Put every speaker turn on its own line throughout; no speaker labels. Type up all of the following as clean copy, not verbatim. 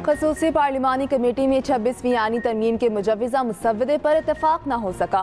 खसूसी पार्लिमानी कमेटी में 26वीं आईनी तरमीम के मुजव्वज़ा मुसव्वदे पर इत्तेफाक न हो सका।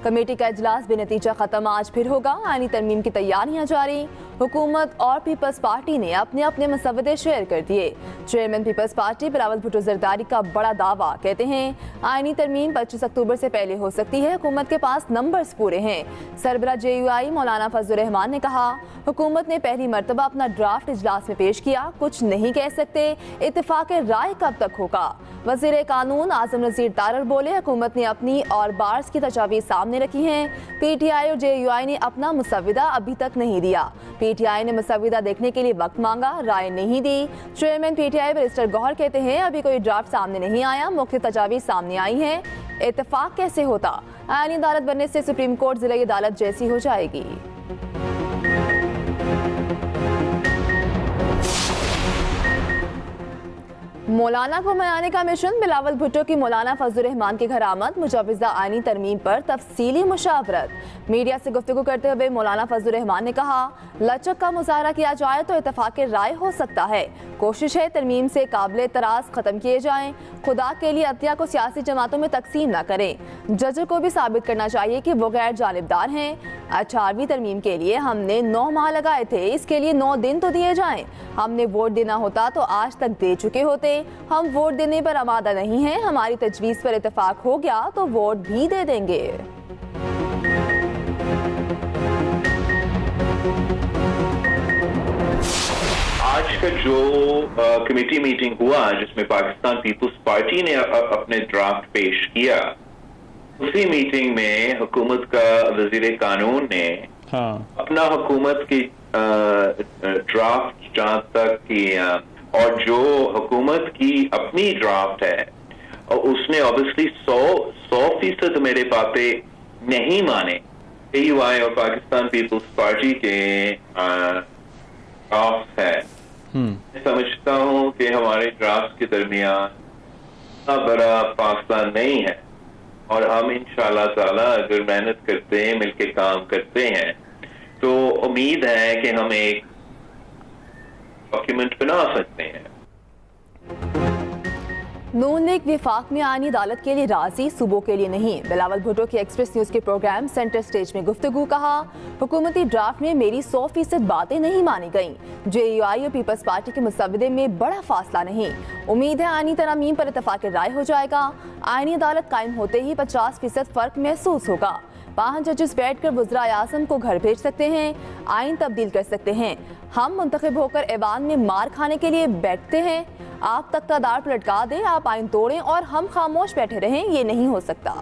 कमेटी का इजलास बेनतीजा खत्म आज फिर होगा। आईनी तरमीम की तैयारियां जारी। हुकूमत और पीपल्स पार्टी ने अपने अपने मसवदे शेयर कर दिए। चेयरमैन पीपल्स पार्टी बिलावल भुट्टो जरदारी का बड़ा दावा, कहते हैं आईनी तरमीम 25 अक्टूबर से पहले हो सकती है। हुकूमत के पास नंबर्स पूरे हैं। सरबरा JUI मौलाना फजलुर रहमान ने कहा हुकूमत ने पहली मरतबा अपना ड्राफ्ट इजलास में पेश किया, कुछ नहीं कह सकते, इत्तेफाक राय कब तक होगा। वज़ीर कानून आजम नज़ीर तारर बोले हुकूमत ने अपनी और बार्स की तजावीज़ सामने रखी हैं। PTI और JUI ने अपना मुसव्विदा अभी तक नहीं दिया। PTI ने मुसव्विदा देखने के लिए वक्त मांगा, राय नहीं दी। चेयरमैन PTI बैरिस्टर गौहर कहते हैं अभी कोई ड्राफ्ट सामने नहीं आया, मुख्तलिफ तजावीज़ सामने आई हैं, इत्तेफाक कैसे होता। आईनी अदालत बनने से सुप्रीम कोर्ट जिला अदालत जैसी हो जाएगी। मौलाना को मनाने का मिशन। बिलावल भुट्टो की मौलाना फजलुर रहमान के घर आमद। मुजव्वज़ा आईनी तरमीम पर तफसीली मुशावरत। मीडिया से गुफ्तगू करते हुए मौलाना फजलुर रहमान ने कहा लचक का मुजाहरा किया जाए तो इत्तेफाक राय हो सकता है। कोशिश है तरमीम से काबिल तराज खत्म किए जाएं। खुदा के लिए अतिया को सियासी जमातों में तकसीम न करें। जज को भी साबित करना चाहिए कि वो गैर जानिबदार हैं। 18वीं तरमीम के लिए हमने 9 माह लगाए थे, इसके लिए 9 दिन तो दिए जाएं। हमने वोट देना होता तो आज तक दे चुके होते। हम वोट देने पर आमादा नहीं हैं। हमारी तजवीज़ पर इत्तेफाक हो गया तो वोट भी दे देंगे।
आज का जो कमेटी मीटिंग हुआ जिसमें पाकिस्तान पीपल्स पार्टी ने अपने ड्राफ्ट पेश किया, उसी मीटिंग में हुकूमत का वजीर कानून ने अपना हुकूमत की ड्राफ्ट जहां तक की और जो हुकूमत की अपनी ड्राफ्ट है और उसने ऑब्वियसली 100% मेरे बातें नहीं माने। AUI और पाकिस्तान पीपल्स पार्टी के ड्राफ्ट है। मैं समझता हूं कि हमारे ड्राफ्ट के दरमियान इतना बड़ा फासला नहीं है और हम इंशाल्लाह ताला अगर मेहनत करते हैं, मिलके काम करते हैं तो उम्मीद है कि हम एक डॉक्यूमेंट बना सकते हैं।
नून लीग विफाक में आईनी अदालत के लिए राजी, सूबों के लिए नहीं। बिलावल भुट्टो के एक्सप्रेस न्यूज के प्रोग्राम सेंटर स्टेज में गुफ्तगू। कहा हुकूमती ड्राफ्ट में मेरी 100% बातें नहीं मानी गईं। JUI और पीपल्स पार्टी के मुसव्वदे में बड़ा फासला नहीं। उम्मीद है आईनी तरमीम पर इत्तेफाक राय हो जाएगा। आईनी अदालत कायम होते ही 50% फर्क महसूस होगा। 5 जजेस बैठकर वज़ीर आज़म को घर भेज सकते हैं, आइन तब्दील कर सकते हैं। हम मुंतखब होकर ऐवान में मार खाने के लिए बैठते हैं। आप तख्तादार पर लटका दें, आप आइन तोड़ें और हम खामोश बैठे रहें, ये नहीं हो सकता।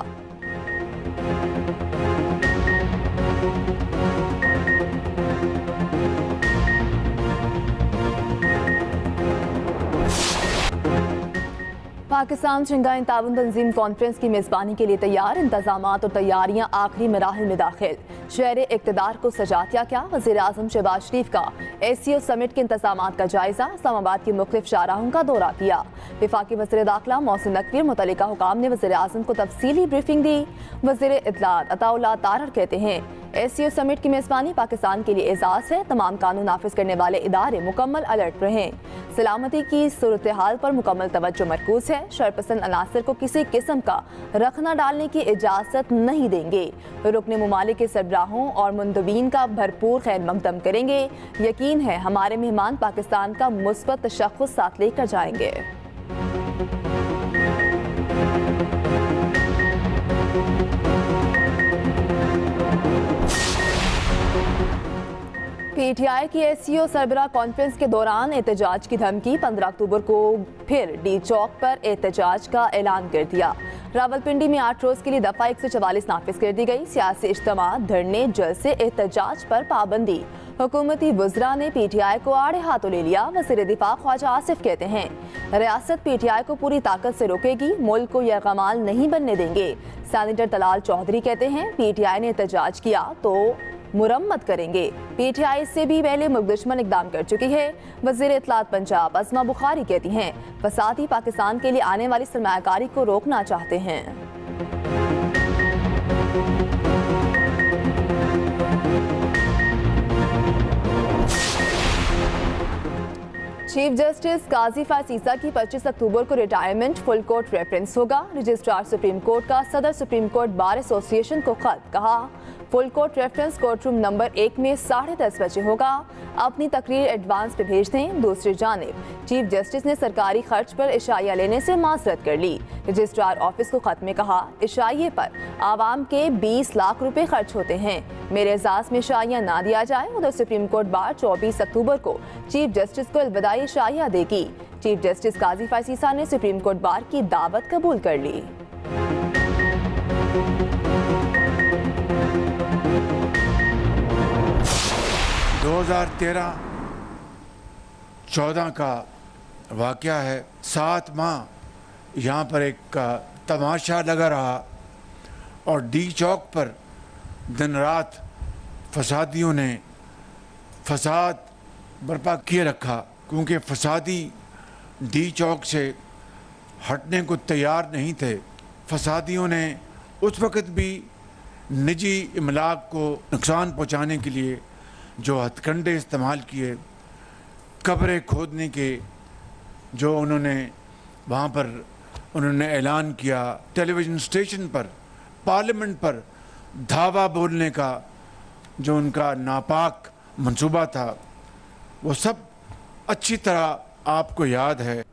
पाकिस्तान शंघाई ताउन तंजीम कॉन्फ्रेंस की मेज़बानी के लिए तैयार। इंतजामात और तैयारियां आखिरी मराहिल में दाखिल। शहर इक़्तिदार को सजातिया क्या। वज़ीर आज़म शहबाज शरीफ का SCO समिट के इंतजामात का जायजा। इस्लामाबाद की मुख्तलिफ शाहराहों का दौरा किया। वफाकी वज़ीर दाखिला मोहसिन नकवी मुतल्लिका हुकाम ने वज़ीर आज़म को तफसीली ब्रीफिंग दी। वज़ीर इत्तलात अताउल्लाह तारर कहते हैं SCO समिट की मेज़बानी पाकिस्तान के लिए एजाज़ है। तमाम कानून नाफिज करने वाले इदारे मुकम्मल अलर्ट रहें। सलामती की सूरत हाल पर मुकम्मल तवज्जो मरकूज है। शरपसंद अनासर को किसी किस्म का रखना डालने की इजाज़त नहीं देंगे। रुकने मुमालिक के सरबराहों और मुंतबीन का भरपूर खैर मकदम करेंगे। यकीन है हमारे मेहमान पाकिस्तान का मुस्बत तशख़्ख़ुस साथ लेकर जाएंगे। PTI की SCO सरबराह कॉन्फ्रेंस के दौरान एहतजाज की धमकी। 15 अक्टूबर को फिर D चौक पर एहतजाज का ऐलान कर दिया। रावलपिंडी में 8 रोज के लिए दफा 144 नाफिज कर दी गई। सियासी इज्तिमा, धरने, जलसे, एहतजाज पर पाबंदी। हुकूमती वज़रा ने PTI को आड़े हाथों ले लिया। वज़ीर दिफा ख्वाजा आसिफ कहते हैं रियासत PTI को पूरी ताकत से रोकेगी, मुल्क को यरगमाल नहीं बनने देंगे। सैनेटर तलाल चौधरी कहते हैं PTI ने एहतजाज किया तो मुरम्मत करेंगे। PTI से भी पहले मुल्क दुश्मन इकदाम कर चुकी है। वज़ीर इत्तलात पंजाब अस्मा बुखारी कहती हैं फसादी पाकिस्तान के लिए आने वाली सरमायाकारी को रोकना चाहते हैं। चीफ जस्टिस काजी फासीसा की 25 अक्टूबर को रिटायरमेंट फुल कोर्ट रेफरेंस होगा। रजिस्ट्रार सुप्रीम कोर्ट का सदर सुप्रीम कोर्ट बार एसोसिएशन को खत, कहा full court reference court room number 1 में 10:30 बजे होगा। अपनी तकरीर एडवांस पे भेज दें। दूसरी जानिब चीफ जस्टिस ने सरकारी खर्च पर इशाइया लेने से माजरत कर ली। रजिस्ट्रार ऑफिस को खत में कहा इशाइये पर आवाम के 20 लाख रुपए खर्च होते हैं, मेरे एजाज में इशाइया ना दिया जाए। उधर सुप्रीम कोर्ट बार 24 अक्टूबर को चीफ जस्टिस को अलविदाई इशाइया देगी। चीफ जस्टिस काजी फासीसा ने सुप्रीम कोर्ट बार की दावत कबूल कर ली।
दो 2013-14 का वाक़या है। 7 माह यहाँ पर एक तमाशा लगा रहा और डी चौक पर दिन रात फसादियों ने फसाद बर्पा किए रखा, क्योंकि फसादी डी चौक से हटने को तैयार नहीं थे। फसादियों ने उस वक़्त भी निजी इमलाक को नुकसान पहुँचाने के लिए जो हथकंडे इस्तेमाल किए, कब्रें खोदने के जो उन्होंने वहाँ पर उन्होंने ऐलान किया, टेलीविज़न स्टेशन पर, पार्लियामेंट पर धावा बोलने का जो उनका नापाक मंसूबा था, वो सब अच्छी तरह आपको याद है।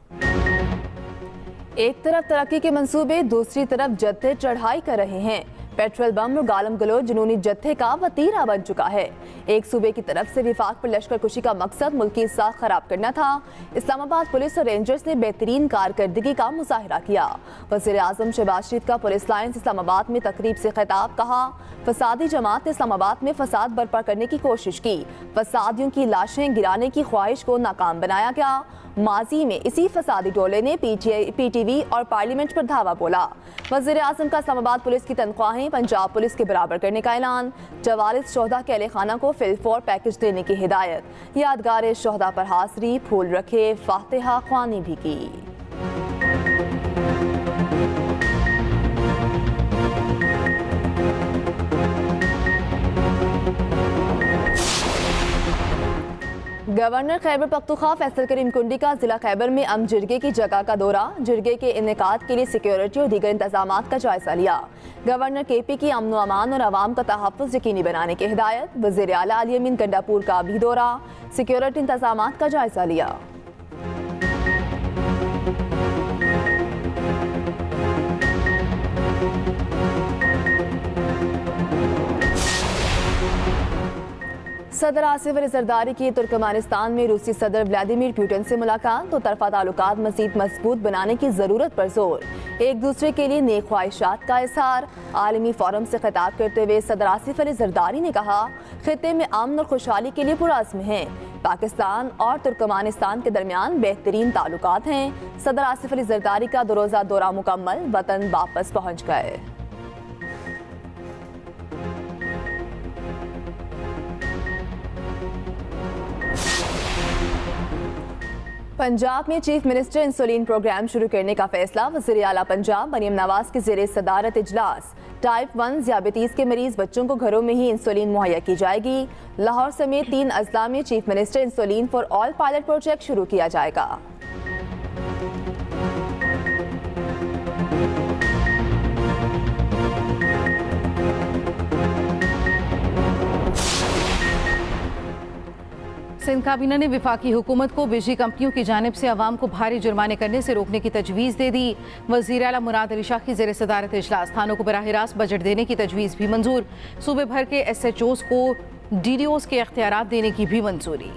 एक तरफ तरक्की के मंसूबे, दूसरी तरफ जत्थे चढ़ाई कर रहे हैं। पेट्रोल बम और गालम गलोच जुनूनी जत्थे का वतीरा बन चुका है। एक सूबे की तरफ से विफाक पर लश्कर कुशी का मकसद मुल्की साख खराब करना था। इस्लामाबाद पुलिस और रेंजर्स ने बेहतरीन कारकर्दगी का मुजाहिरा किया। वज़ीर आज़म शहबाज शरीफ का पुलिस लाइन्स इस्लामाबाद में तकरीब से खिताब, कहा फसादी जमात ने इस्लामाबाद में फसाद बर्पा करने की कोशिश की, फसादियों की लाशें गिराने की ख्वाहिश को नाकाम बनाया गया। माजी में इसी फसादी टोले ने पीटीवी और पार्लियामेंट पर धावा बोला। वज़ीर आज़म का इस्लामाबाद पुलिस की तनख्वाहें पंजाब पुलिस के बराबर करने का ऐलान। 44 शोहदा के अहले खाना को फिल-फौर पैकेज देने की हिदायत। यादगार शोहदा पर हाज़री, फूल रखे, फातिहा ख्वानी भी की। गवर्नर खैबर पख्तूनख्वा फैसल करीम कुंडी का जिला खैबर में अम जिरगे की जगह का दौरा, जिरगे के इनेकाद के लिए सिक्योरिटी और दीगर इंतजामात का जायजा लिया। गवर्नर केपी की अमन अमान और आवाम का तहफ़्फ़ुज़ यकीनी बनाने की हिदायत। वज़ीर आला अली अमीन गंडापुर का भी दौरा, सिक्योरिटी इंतजामात का जायजा लिया। सदर आसिफ अली जरदारी की तुर्कमेनिस्तान में रूसी सदर व्लादिमीर पुतिन से मुलाकात, तो तरफा ताल्लुकात मज़ीद मजबूत बनाने की ज़रूरत पर जोर। एक दूसरे के लिए नेक ख्वाहिशात का इज़हार। आलमी फोरम से खिताब करते हुए सदर आसिफ अली जरदारी ने कहा खित्ते में अमन और खुशहाली के लिए पुरअज़्म हैं। पाकिस्तान और तुर्कमेनिस्तान के दरमियान बेहतरीन ताल्लुकात हैं। सदर आसिफ अली जरदारी का 2 रोज़ा दौरा मुकम्मल, वतन वापस पहुँच गए। पंजाब में चीफ मिनिस्टर इंसुलिन प्रोग्राम शुरू करने का फैसला। वज़ीर आला पंजाब मरियम नवाज की ज़ेरे सदारत इजलास। टाइप 1 ज़ियाबतीस के मरीज बच्चों को घरों में ही इंसुलिन मुहैया की जाएगी। लाहौर समेत 3 अजला में chief minister insulin for all pilot project शुरू किया जाएगा।
सिंध काबीना ने विफाकी हुकूमत को बिजली कंपनियों की जानिब से अवाम को भारी जुर्माने करने से रोकने की तजवीज़ दे दी। वज़ीर आला मुराद अली शाह की ज़ेर सदारत इजलास। थानों को बराह रास्त बजट देने की तजवीज़ भी मंजूर। सूबे भर के SHOs को DDOs के इख्तियारात देने की भी मंजूरी।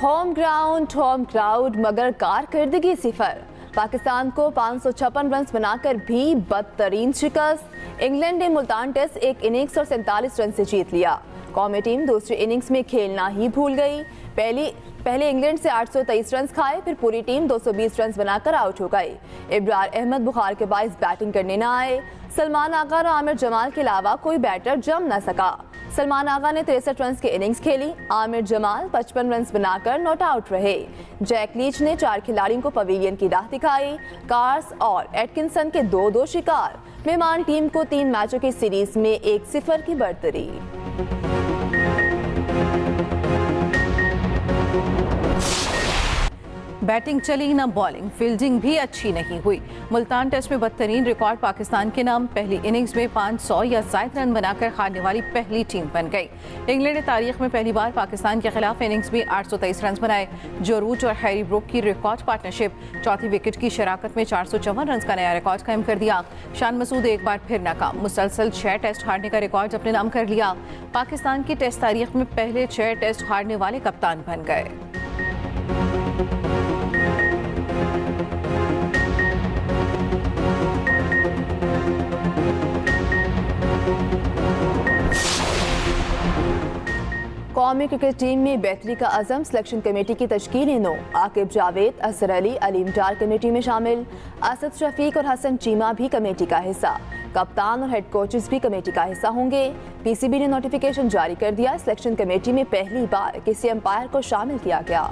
होम ग्राउंड मगर कारकर्दगी सिफर। पाकिस्तान को 556 रन बनाकर भी बदतरीन शिकस्त। इंग्लैंड ने मुल्तान टेस्ट एक इनिंग्स और 47 रन से जीत लिया। कौमी टीम दूसरी इनिंग्स में खेलना ही भूल गई। पहले इंग्लैंड से 823 रन खाए, फिर पूरी टीम 220 रन बनाकर आउट हो गई। इब्रार अहमद बुखार के बाइस बैटिंग करने न आए। सलमान आगा और आमिर जमाल के अलावा कोई बैटर जम न सका। सलमान आगा ने 63 रन की इनिंग्स खेली। आमिर जमाल 55 रन बनाकर नॉट आउट रहे। जैक लीच ने 4 खिलाड़ियों को पवेलियन की राह दिखाई। कार्स और एटकिंसन के 2-2 शिकार। मेहमान टीम को 3 मैचों की सीरीज में 1-0 की बढ़तरी।
बैटिंग चली न बॉलिंग, फील्डिंग भी अच्छी नहीं हुई। मुल्तान टेस्ट में बदतरीन रिकॉर्ड पाकिस्तान के नाम। पहली इनिंग्स में 500 या ज्यादा रन बनाकर हारने वाली पहली टीम बन गई। इंग्लैंड ने तारीख में पहली बार पाकिस्तान के खिलाफ इनिंग्स में 823 रन बनाए। जो रूट और हैरी ब्रूक की रिकॉर्ड पार्टनरशिप चौथी विकेट की शराकत में 454 रन का नया रिकॉर्ड कायम कर दिया। शान मसूद एक बार फिर नाकाम। मुसलसल 6 टेस्ट हारने का रिकॉर्ड अपने नाम कर लिया। पाकिस्तान की टेस्ट तारीख में पहले 6 टेस्ट हारने वाले कप्तान बन गए।
कौमी क्रिकेट टीम में बेहतरी का अज़म। सिलेक्शन कमेटी की तश्कील 9। आकिब जावेद, असर अली, अलीम डार कमेटी में शामिल। असद शफीक और हसन चीमा भी कमेटी का हिस्सा। कप्तान और हेड कोचेस भी कमेटी का हिस्सा होंगे। पीसीबी ने नोटिफिकेशन जारी कर दिया। सिलेक्शन कमेटी में पहली बार किसी अंपायर को शामिल किया गया।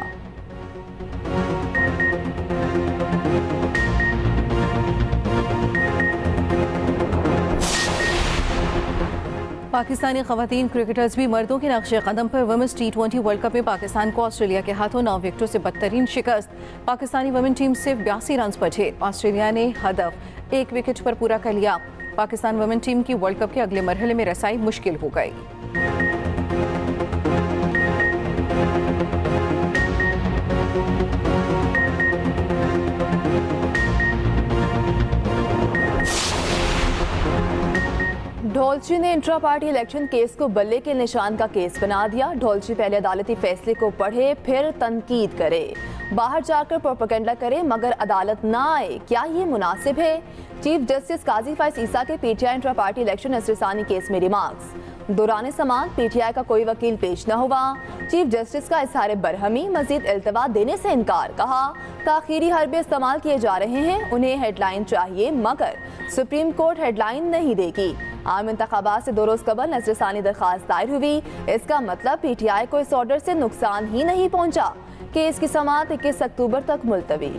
पाकिस्तानी खवातीन क्रिकेटर्स भी मर्दों के नक्शे कदम पर। वुमेन्स T20 वर्ल्ड कप में पाकिस्तान को ऑस्ट्रेलिया के हाथों 9 विकेटों से बदतरीन शिकस्त। पाकिस्तानी वुमेन टीम सिर्फ 82 रन पर ढेर। ऑस्ट्रेलिया ने हदफ 1 विकेट पर पूरा कर लिया। पाकिस्तान वुमेन टीम की वर्ल्ड कप के अगले मरहले में रसाई मुश्किल हो गई।
ढोलची ने इंट्रा पार्टी इलेक्शन केस को बल्ले के निशान का केस बना दिया। ढोलची पहले अदालती फैसले को पढ़े फिर तनकीद करे, बाहर जाकर प्रोपेगेंडा करे मगर अदालत ना आए। क्या ये मुनासिब है? चीफ जस्टिस काजी फाइज ईसा के पीटीआई इंट्रा पार्टी इलेक्शन नसरसानी केस में रिमार्क्स। दौरान समाअत पीटीआई का कोई वकील पेश न हुआ। चीफ जस्टिस का इजहार बरहमी, मजीद इल्तवा देने से इनकार। कहा ताखीरी हरबे इस्तेमाल किए जा रहे हैं, उन्हें हेडलाइन चाहिए मगर सुप्रीम कोर्ट हेडलाइन नहीं देगी। आम इंतखाबात से 2 रोज कबल नजरसानी दरखास्त दायर हुई। इसका मतलब पीटीआई को इस ऑर्डर से नुकसान ही नहीं पहुंचा। केस की समाअत 21 अक्टूबर तक मुलतवी।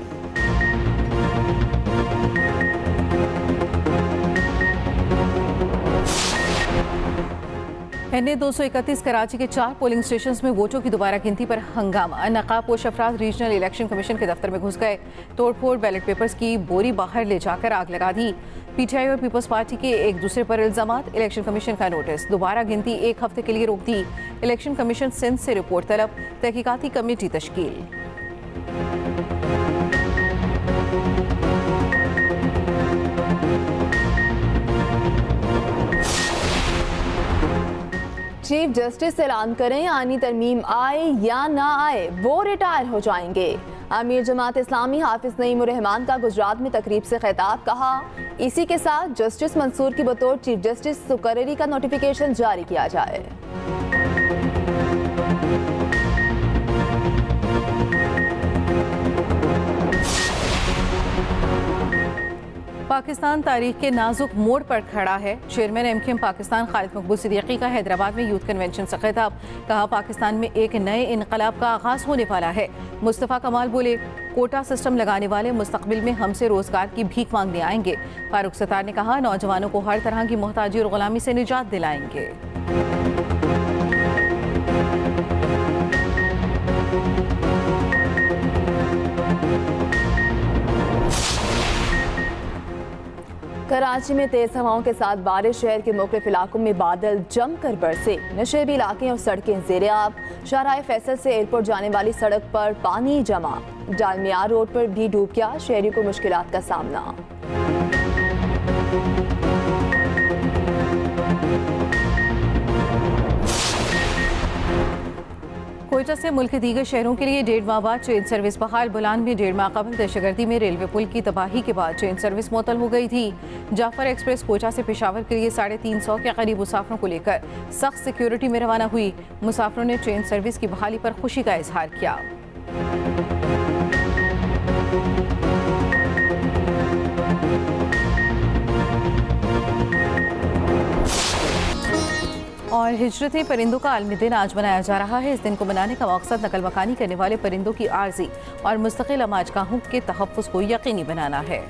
NA 231 कराची के 4 पोलिंग स्टेशन में वोटों की दोबारा गिनती पर हंगामा। नकाबपोश अफराद रीजनल इलेक्शन कमीशन के दफ्तर में घुस गए। तोड़फोड़, बैलेट पेपर्स की बोरी बाहर ले जाकर आग लगा दी। पीटीआई और पीपल्स पार्टी के एक दूसरे पर इल्जामात। इलेक्शन कमीशन का नोटिस। दोबारा गिनती 1 हफ्ते के लिए रोक दी। इलेक्शन कमीशन सिंध से रिपोर्ट तलब। तहकीकाती कमेटी तश्कील।
चीफ जस्टिस ऐलान करें आईनी तरमीम आए या ना आए, वो रिटायर हो जाएंगे। अमीर जमात इस्लामी हाफिज नईम रहमान का गुजरात में तकरीब से खिताब। कहा इसी के साथ जस्टिस मंसूर की बतौर चीफ जस्टिस मुकर्ररी का नोटिफिकेशन जारी किया जाए।
पाकिस्तान तारीख के नाजुक मोड़ पर खड़ा है। चेयरमैन MKM पाकिस्तान खालिद मकबूल सिद्दीकी का हैदराबाद में यूथ कन्वेंशन से खिताब। कहा पाकिस्तान में एक नए इनकलाब का आगाज होने वाला है। मुस्तफ़ा कमाल बोले कोटा सिस्टम लगाने वाले मुस्तकबिल में हमसे रोजगार की भीख मांगने आएंगे। फारूक सत्तार ने कहा नौजवानों को हर तरह की मोहताजी और गुलामी से निजात दिलाएंगे।
कराची में तेज हवाओं के साथ बारिश। शहर के मुख्तलिफ इलाकों में बादल जमकर बरसे। नशेबी इलाके और सड़कें ज़ेर-ए-आब। शाहराह फैसल से एयरपोर्ट जाने वाली सड़क पर पानी जमा। डालमियार रोड पर भी डूब गया। शहरी को मुश्किलात का सामना।
कोयटा से मुल्क के दीगर शहरों के लिए 1.5 माह बाद ट्रेन सर्विस बहाल। बुलान में 1.5 माह कबल दहशतगर्दी में रेलवे पुल की तबाही के बाद ट्रेन सर्विस मुअत्तल हो गई थी। जाफर एक्सप्रेस कोयटा से पेशावर के लिए 350 के करीब मुसाफिरों को लेकर सख्त सिक्योरिटी में रवाना हुई। मुसाफिरों ने ट्रेन सर्विस की बहाली पर खुशी का इजहार किया। और हिजरत परिंदों का आलमी दिन आज मनाया जा रहा है। इस दिन को मनाने का मकसद नकल मकानी करने वाले परिंदों की आर्जी और मुस्तकिल अमाजगाहों के तहफ़्फ़ुज़ को यकीनी बनाना है।